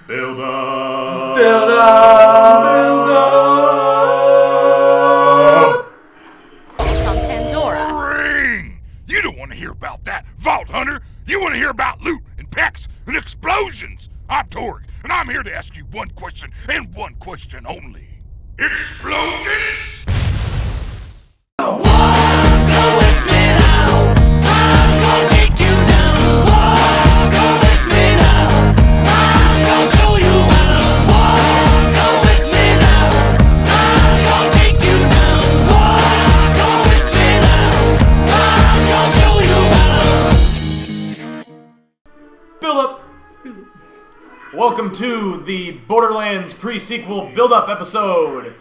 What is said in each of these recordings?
Build up. Build up. Build up. It's on Pandora. Ring! You don't want to hear about that, Vault Hunter. You want to hear about loot and packs and explosions. I'm Torg, and I'm here to ask you one question and one question only. Explosions? Welcome to the Borderlands pre-sequel build-up episode.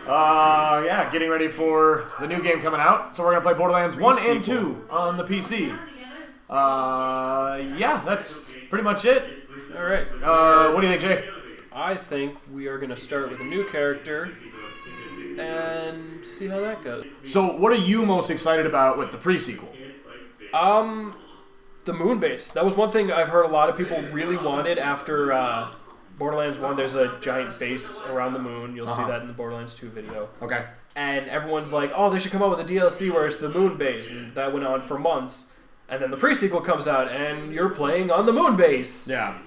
Getting ready for the new game coming out. So we're going to play Borderlands 1 and 2 on the PC. That's pretty much it. Alright. What do you think, Jay? I think we are going to start with a new character and see how that goes. So what are you most excited about with the pre-sequel? The moon base. That was one thing I've heard a lot of people really wanted after Borderlands 1. There's a giant base around the moon. You'll see that in the Borderlands 2 video. Okay. And everyone's like, oh, they should come out with a DLC where it's the moon base. And that went on for months. And then the pre-sequel comes out, and you're playing on the moon base. Yeah.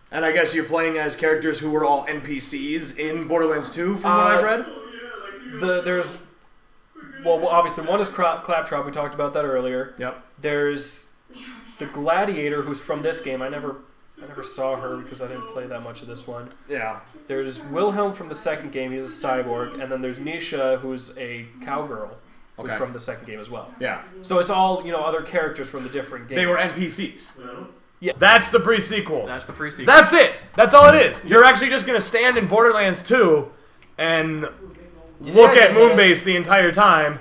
And I guess you're playing as characters who were all NPCs in Borderlands 2, from what I've read? Obviously, one is Claptrap. We talked about that earlier. Yep. There's the Gladiator, who's from this game. I never saw her because I didn't play that much of this one. Yeah. There's Wilhelm from the second game. He's a cyborg. And then there's Nisha, who's a cowgirl, who's from the second game as well. Yeah. So it's all, other characters from the different games. They were NPCs. Yeah. That's the pre-sequel. That's the pre-sequel. That's it. That's all it is. You're actually just going to stand in Borderlands 2 and look at Moonbase the entire time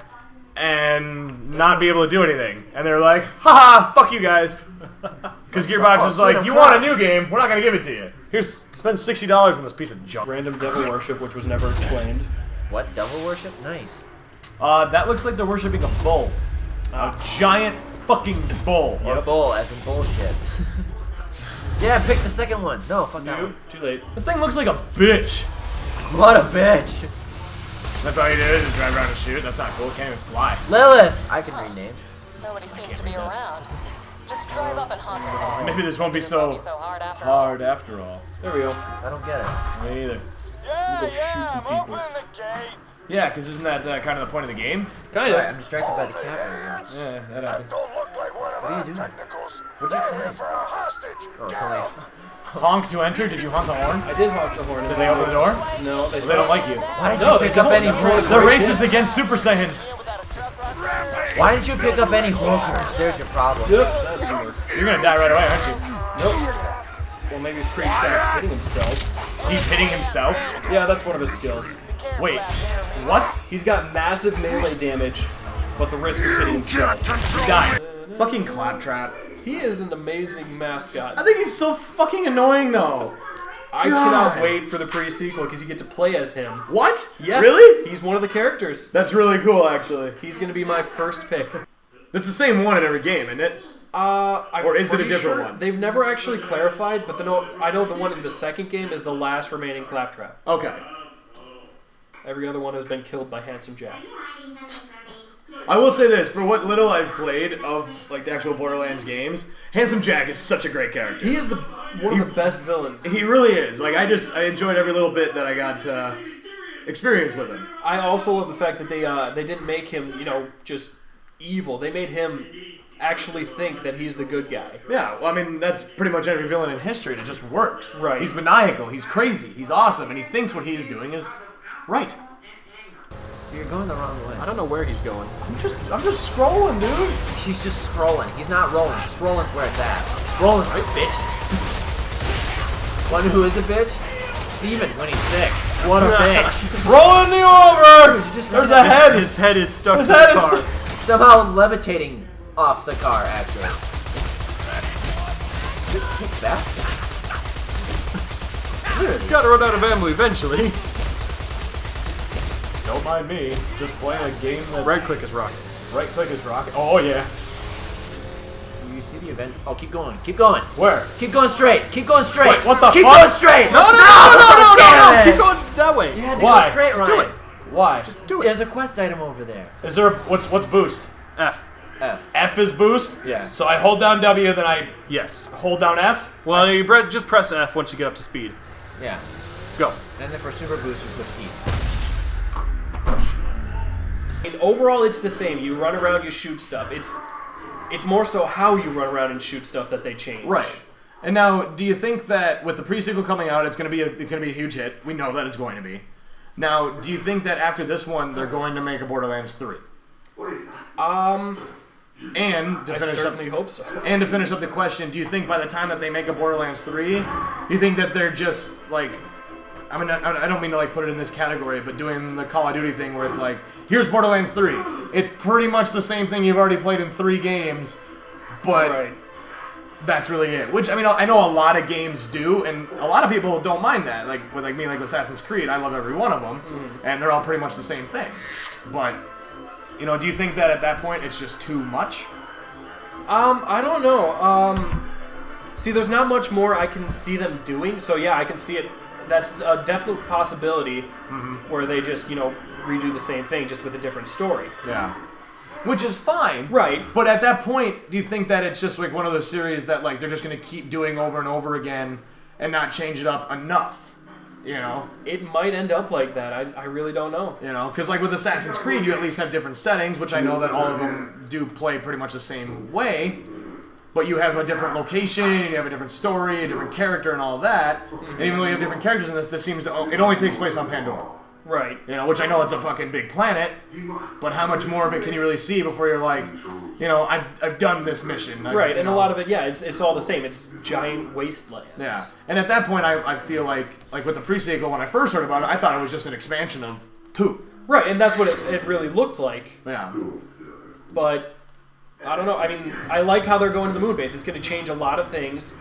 and not be able to do anything. And they're like, haha, fuck you guys. Because Gearbox is like, you want a new game, we're not going to give it to you. Here's, spend $60 on this piece of junk. Random devil worship, which was never explained. What? Devil worship? Nice. That looks like they're worshipping a bull. A giant fucking bull. Or bull, as in bullshit. Yeah, pick the second one. No, fuck that one. Too late. The thing looks like a bitch. What a bitch. That's all you do is drive around and shoot. That's not cool. Can't even fly. Lilith. I can read names. Nobody seems to be around. Just drive up and honk your horn. Maybe this won't be so hard after all. There we go. I don't get it. Me either. Yeah, I'm opening the gate. Yeah, because isn't that kind of the point of the game? Kind Sorry, of. I'm distracted by the cat right now. Yeah, that That happens. don't look like one of What are our you doing? technicals. What'd you They're find? here for a hostage. Oh, it's Get only... 'em. Honk to enter. Did you honk the horn? I did honk the horn. Did they open the door? No, So they don't like you. Why didn't you pick up any hookers? They're racist against Super Saiyans. Why didn't you pick up any hookers? There's your problem. Yep. That didn't work. You're gonna die right away, aren't you? Nope. Well, maybe it's pretty stacks hitting himself. He's hitting himself. Yeah, that's one of his skills. Wait, what? He's got massive melee damage, but the risk of hitting himself. He died. Fucking Claptrap. He is an amazing mascot. I think he's so fucking annoying though. I cannot wait for the pre-sequel because you get to play as him. What? Yeah. Really? He's one of the characters. That's really cool, actually. He's going to be my first pick. It's the same one in every game, isn't it? Or is it a different one? They've never actually clarified, but I know the one in the second game is the last remaining Claptrap. Okay. Every other one has been killed by Handsome Jack. I will say this, for what little I've played of like the actual Borderlands games, Handsome Jack is such a great character. He is one of the best villains. He really is. Like I enjoyed every little bit that I got experience with him. I also love the fact that they didn't make him, just evil. They made him actually think that he's the good guy. Yeah, well, I mean, that's pretty much every villain in history. It just works. Right. He's maniacal, he's crazy, he's awesome, and he thinks what he is doing is right. You're going the wrong way. I don't know where he's going. I'm just scrolling, dude. She's just scrolling. He's not rolling. Scrolling's where it's at. Scrolling's for bitches. One who is a bitch? Steven, when he's sick. What a bitch. Rolling you over! There's a head! His head is stuck His to head the is car. Somehow levitating off the car, actually. Just kick bastard. It's gotta run out of ammo eventually. Don't mind me, just playing a game that... Right click is rockets. Right click is rocket. Oh, yeah. You see the event. Oh, keep going. Keep going. Where? Keep going straight. Keep going straight. Wait, what the keep fuck? going straight. No. Damn it. Keep going that way. You had to Why? go straight, Just do Ryan. it. Why? Just do it. There's a quest item over there. Is there what's boost? F. F. F is boost? Yeah. So I hold down W, then I Yes. hold down F? Well, you just press F once you get up to speed. Yeah. Go. And then for super boost, you put E. And overall, it's the same. You run around, you shoot stuff. It's more so how you run around and shoot stuff that they change. Right. And now, do you think that with the pre-sequel coming out, it's gonna be a huge hit? We know that it's going to be. Now, do you think that after this one, they're going to make a Borderlands 3? And to I finish certainly up, hope so. and to finish up the question, do you think by the time that they make a Borderlands 3, do you think that they're just like, I mean, I don't mean to like put it in this category, but doing the Call of Duty thing where it's like, here's Borderlands 3. It's pretty much the same thing you've already played in 3 games, but Right. that's really it. Which, I mean, I know a lot of games do, and a lot of people don't mind that. Like with me, like Assassin's Creed, I love every one of them, and they're all pretty much the same thing. But, you know, do you think that at that point it's just too much? I don't know. See, there's not much more I can see them doing, so yeah, I can see it. That's a definite possibility where they just, you know, redo the same thing just with a different story. Yeah. Which is fine. Right. But at that point, do you think that it's just like one of those series that like they're just going to keep doing over and over again and not change it up enough? You know? It might end up like that. I really don't know. You know, because like with Assassin's Creed, you at least have different settings, which I know that all of them do play pretty much the same way. But you have a different location, you have a different story, a different character, and all that. And even though you have different characters in this seems to it only takes place on Pandora. Right. You know, which I know it's a fucking big planet, but how much more of it can you really see before you're like, you know, I've done this mission. Right, and a lot of it, yeah, it's all the same. It's giant wastelands. Yeah, and at that point, I feel like with the pre-sequel, when I first heard about it, I thought it was just an expansion of 2. Right, and that's what it really looked like. Yeah. But I don't know. I mean, I like how they're going to the moon base. It's going to change a lot of things.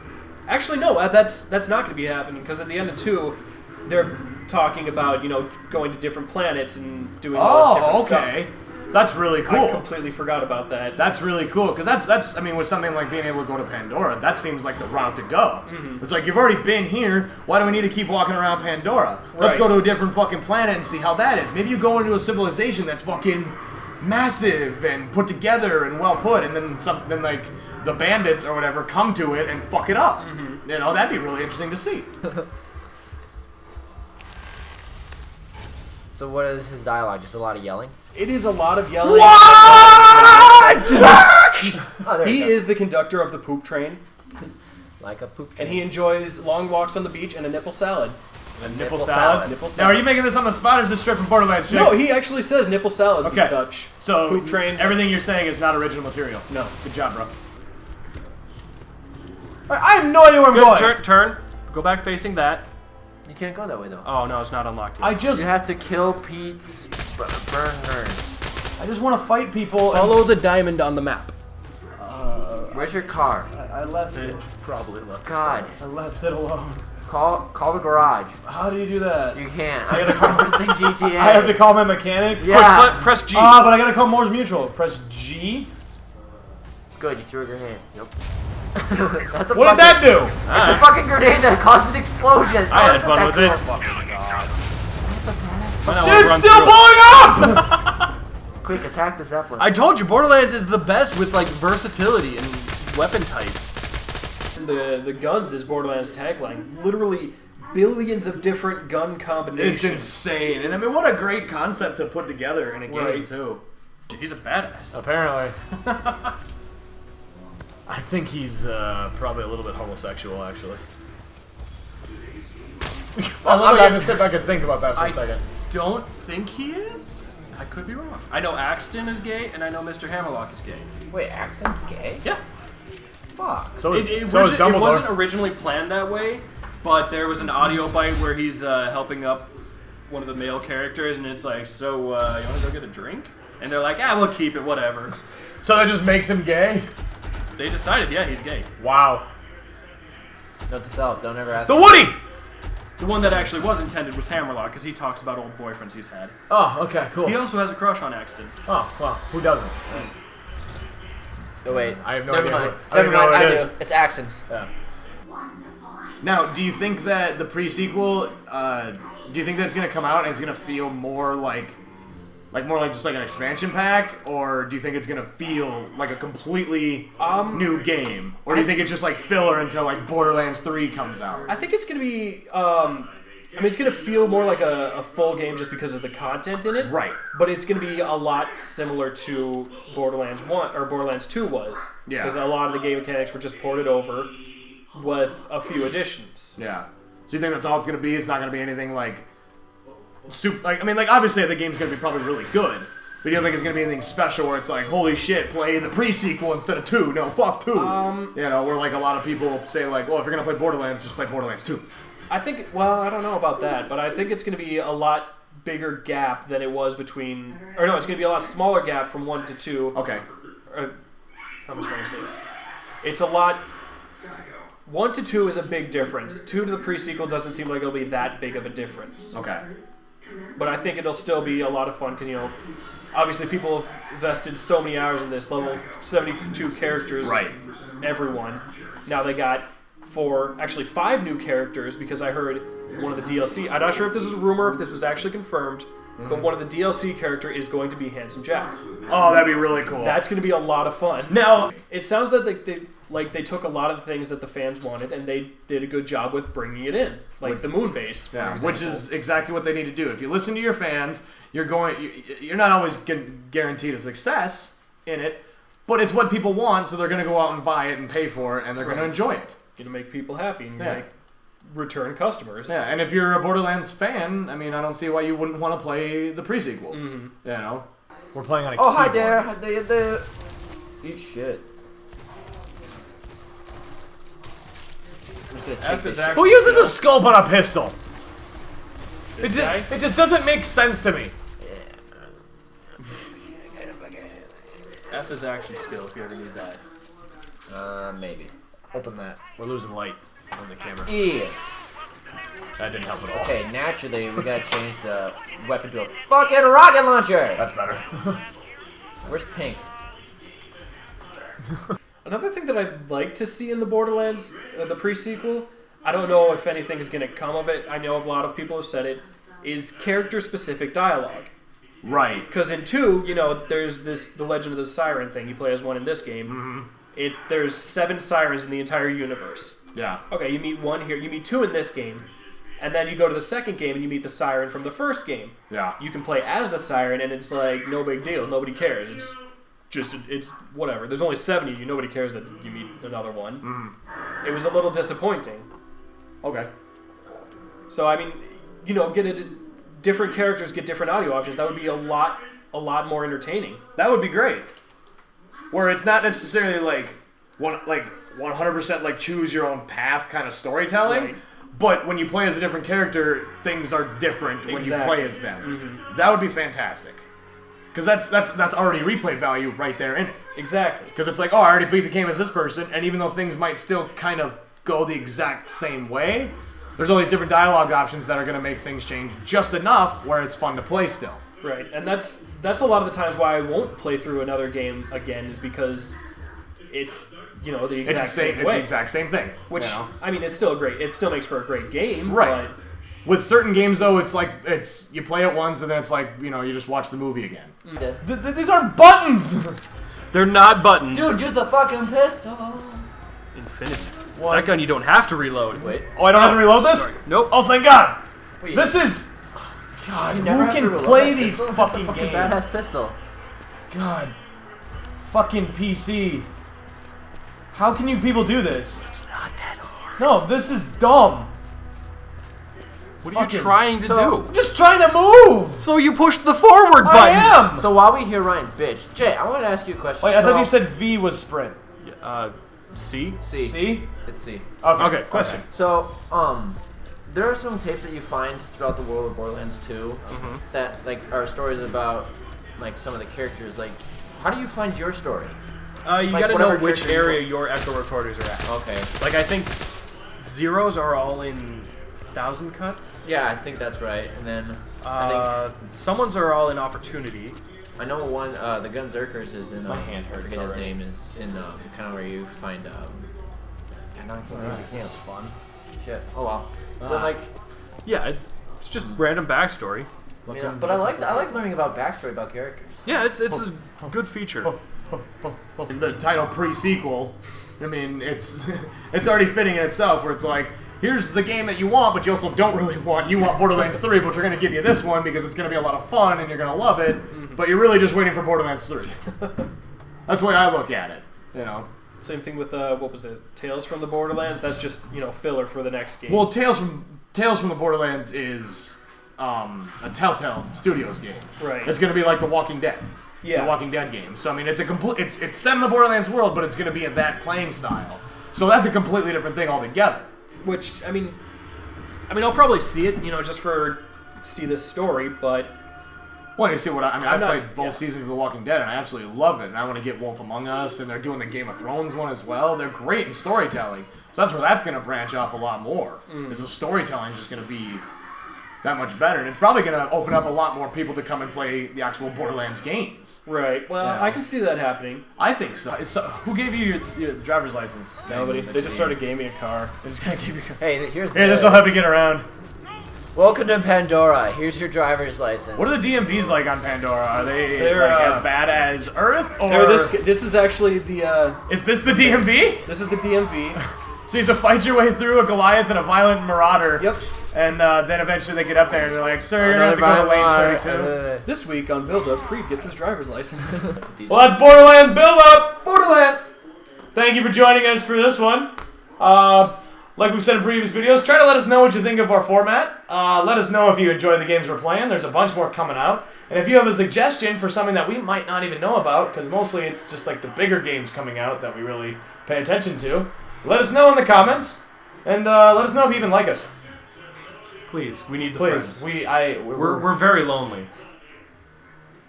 Actually, no, that's not going to be happening because at the end of 2, they're talking about, you know, going to different planets and doing all this different stuff. Okay. So that's really cool. I completely forgot about that. That's really cool because that's I mean, with something like being able to go to Pandora, that seems like the route to go. It's like you've already been here. Why do we need to keep walking around Pandora? Let's Right. go to a different fucking planet and see how that is. Maybe you go into a civilization that's fucking massive and put together and well put, and then like the bandits or whatever come to it and fuck it up. You know, that'd be really interesting to see. So what is his dialogue? Just a lot of yelling? It is a lot of yelling. What? Oh, there He you go. is the conductor of the poop train, Like a poop and train. he enjoys long walks on the beach and a nipple salad. A nipple Nipple salad. salad. Nipple Now, salad. are you making this on the spot or is this straight from Borderlands? Jake? No, he actually says nipple salads Okay. and such. So Poop train. everything you're saying is not original material. No. Good job, bro. I have no idea where I'm Good. going. Turn. Go back facing that. You can't go that way though. Oh no, it's not unlocked yet. I just You have to kill Pete's burners. want to fight people. And Follow the diamond on the map. Where's your car? I left it. Probably left. God. I left it alone. Call the garage. How do you do that? You can't. I'm referencing GTA. I have to call my mechanic. Yeah. Quick, press G. Ah, but I gotta call Moore's Mutual. Press G. Good, you threw a grenade. Yep. That's a What did fucking- that do? It's a fucking grenade that causes explosions. I How had is fun that with it. cool? That's a badass. Why not wanna It's run still through it? blowing up! Quick, attack the Zeppelin. I told you, Borderlands is the best with like versatility and weapon types. The guns is Borderlands tagline. Literally billions of different gun combinations. It's insane, and I mean, what a great concept to put together in a game Right. too. He's a badass. Apparently. I think he's probably a little bit homosexual, actually. I love I just sit back and think about that for a second. Don't think he is. I could be wrong. I know Axton is gay, and I know Mr. Hammerlock is gay. Wait, Accent's gay? Yeah. Fuck. So is, It so is Dumbledore. wasn't originally planned that way, but there was an audio bite where he's helping up one of the male characters, and it's like, so you want to go get a drink? And they're like, we'll keep it, whatever. So that just makes him gay? They decided, yeah, he's gay. Wow. Note to self, don't ever ask. The Woody! The one that actually was intended was Hammerlock, because he talks about old boyfriends he's had. Oh, okay, cool. He also has a crush on Axton. Oh, well, who doesn't? Oh wait, I have no never idea. mind. I don't Never even know mind. what I it do. is. It's Axon. Yeah. Now, do you think that the pre-sequel, do you think that it's gonna come out and it's gonna feel more like more like just like an expansion pack, or do you think it's gonna feel like a completely new game, or do you think it's just like filler until like Borderlands 3 comes out? I think it's gonna be. I mean, it's gonna feel more like a full game just because of the content in it. Right. But it's gonna be a lot similar to Borderlands 1 or Borderlands 2 was. Yeah. Because a lot of the game mechanics were just ported over with a few additions. Yeah. So you think that's all it's gonna be? It's not gonna be anything like super. Like, I mean, like obviously the game's gonna be probably really good, but you don't think it's gonna be anything special where it's like, holy shit, play the pre-sequel instead of 2. No, fuck 2. You know, where like a lot of people say like, well, if you're gonna play Borderlands, just play Borderlands 2. I think. Well, I don't know about that, but I think it's gonna be a lot bigger gap than it was between. Or no, it's gonna be a lot smaller gap from 1 to 2. Okay. Or, how much want to say this? It's a lot. 1 to 2 is a big difference. 2 to the pre-sequel doesn't seem like it'll be that big of a difference. Okay. But I think it'll still be a lot of fun because, you know, obviously people have invested so many hours in this, level 72 characters. Right. Everyone. Now they got 5 new characters because I heard one of the DLC. I'm not sure if this is a rumor, if this was actually confirmed, but one of the DLC character is going to be Handsome Jack. Oh, that'd be really cool. That's going to be a lot of fun. Now, It sounds that they took a lot of the things that the fans wanted and they did a good job with bringing it in, like the moon base, for example. which is exactly what they need to do. If you listen to your fans, you're not always guaranteed a success in it, but it's what people want, so they're going to go out and buy it and pay for it, and they're going to enjoy it. going to make people happy and Yeah. make return customers. Yeah, and if you're a Borderlands fan, I mean, I don't see why you wouldn't want to play the pre-sequel. You know, we're playing on a Oh, hi keyboard. there. Hi there. Eat shit. I'm just gonna take F this is shit. actually Who uses a scope on a pistol? This guy? It just doesn't make sense to me. F is action skill if you ever need that. Maybe. Open that. We're losing light on the camera. E. That didn't help at all. Okay, naturally, we gotta change the weapon to a fucking rocket launcher! That's better. Where's Pink? Another thing that I'd like to see in the Borderlands, the pre-sequel, I don't know if anything is going to come of it, I know a lot of people have said it, is character-specific dialogue. Right. Because in 2, you know, there's the Legend of the Siren thing. You play as one in this game. There's 7 sirens in the entire universe. Yeah. Okay, you meet 1 here. You meet 2 in this game. And then you go to the second game and you meet the siren from the first game. Yeah. You can play as the siren and it's like, no big deal. Nobody cares. It's whatever. There's only 7 of you. Nobody cares that you meet another one. It was a little disappointing. Okay. So, I mean, you know, different characters get different audio options. That would be a lot more entertaining. That would be great. Where it's not necessarily like 100% like choose your own path kind of storytelling, Right. but when you play as a different character, things are different when you play as them. That would be fantastic. Because that's already replay value right there in it. Exactly. Because it's like, oh, I already beat the game as this person, and even though things might still kind of go the exact same way, there's all these different dialogue options that are going to make things change just enough where it's fun to play still. Right, and that's a lot of the times why I won't play through another game again is because it's, you know, the exact same way. It's the exact same thing. Which, you know? I mean, it still makes for a great game. Right. But With certain games, though, it's like, you play it once and then it's like, you know, you just watch the movie again. These aren't buttons! they're not buttons. Dude, just a fucking pistol. Infinity. What? That gun you don't have to reload. Wait. Oh, I don't have to reload this? Nope. Oh, thank God! Wait, This is... God, you who never have to can reload play that these pistol? fucking That's a fucking games? badass pistol. God. Fucking PC. How can you people do this? It's not that hard. No, this is dumb. What are you Fucking- trying to do? I'm just trying to move! So you push the forward I button. am! So while we hear Ryan bitch, Jay, I want to ask you a question. Wait, I thought So- you said V was sprint. C? C. C? It's C. Okay, question. So, there are some tapes that you find throughout the world of Borderlands 2 that, like, are stories about, like, some of the characters. Like, how do you find your story? You Like, gotta know whatever which character you area want. your echo recorders are at. Okay. Like, I think zeros are all in 1,000 cuts. Yeah, I think that's right. And then, I Someone's are all in opportunity. I know one. The Gunzerkers is in. My hand hurts His already. name is in kind of where you find. I know I can't remember the This camp. is fun. Shit. Oh well. But like, Yeah, it's just random backstory. you know, but I like learning about backstory about characters. Yeah, it's a good feature. In the title pre-sequel, I mean, it's it's already fitting in itself, where it's like, here's the game that you want, but you also don't really want. You want Borderlands 3, but we're going to give you this one because it's going to be a lot of fun and you're going to love it, but you're really just waiting for Borderlands 3. That's the way I look at it, you know. Same thing with what was it? Tales from the Borderlands. That's just filler for the next game. Well, Tales from the Borderlands is a Telltale Studios game. Right. It's going to be like The Walking Dead. Yeah. The Walking Dead game. So I mean, it's set in the Borderlands world, but it's going to be in that playing style. So that's a completely different thing altogether. Which I mean, I'll probably see it, just for see this story, but. Well, you see what I mean. I've not- played both seasons of The Walking Dead, and I absolutely love it. And I want to get Wolf Among Us, and they're doing the Game of Thrones one as well. They're great in storytelling. So that's where that's going to branch off a lot more. Is the storytelling just going to be that much better, and it's probably going to open up a lot more people to come and play the actual Borderlands games. Right. Well, Yeah. I can see that happening. I think so. Who gave you your driver's license? Nobody. They just started gave me a car. They're just gonna give you. Hey, here's. Hey, this will help you get around. Welcome to Pandora. Here's your driver's license. What are the DMVs like on Pandora? Are they They're, like as bad as Earth, or This is actually the. is this the DMV? This is the DMV. So you have to fight your way through a Goliath and a violent marauder. Yep. And then eventually they get up there and they're like, "Sir, you're gonna have to go to lane 32." This week on Build Up, Creed gets his driver's license. Well, that's Borderlands Build Up. Borderlands. Thank you for joining us for this one. Like we've said in previous videos, try to let us know what you think of our format. Let us know if you enjoy the games we're playing. There's a bunch more coming out. And if you have a suggestion for something that we might not even know about, because mostly it's just like the bigger games coming out that we really pay attention to, let us know in the comments. And let us know if you even like us. Please, we need the Please. friends. We're very lonely.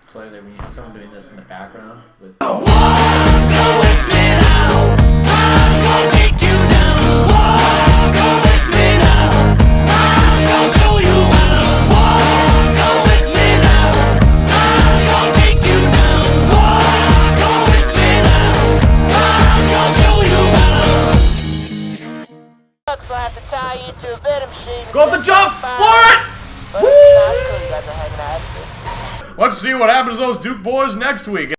Clearly, when you have someone doing this in the background with. So I have to tie you to a bed machine. Go up the jump! Floor it! But it's cool you guys are hanging out. Let's see what happens to those Duke boys next week.